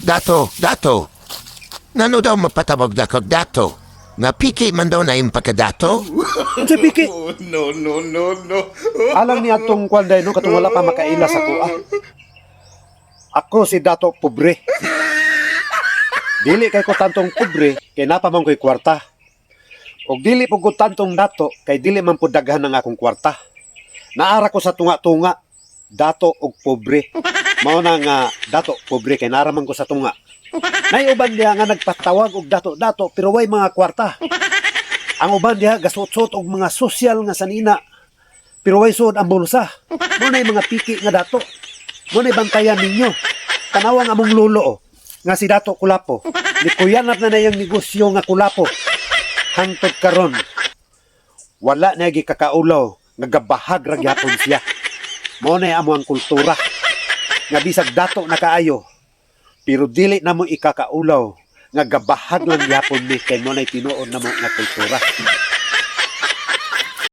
Dato. Nano daw mapatawag na kag dato? Nga piki man daw na yung pagkadato? Unsay piki? No. Alang ni atong kwanday no katong wala pa makaila sa kuha. Ako si Dato Pobre. Dili kay ko tantong pobre kay napamang ko'y kwarta. Og dili po ko tantong dato kay dili man po daghan ang akong kwarta. Naara ko sa tunga-tunga, dato og pobre. Mao na nga dato pobre kay naraman ko sa tunga. Nay uban diha nga nagpatawag og dato pero way mga kwarta. Ang uban diha gasot-sot og mga sosyal nga sanina pero way sud ang bulsa. Mo nay mga piki nga dato. Mo nay bantayan ninyo. Tanawa nga among lolo nga si Dato Kulapo. Nikuyanap na yung negosyo nga Kulapo. Hangtod karon wala na gikakaulaw nga gabahag ra gyapon siya. Mao na amo ang kultura nga bisag dato na kaayo pero dili na mo ikakaulaw nga gabahag lang gyapon ni kay mo na tinuod na mo nga kultura.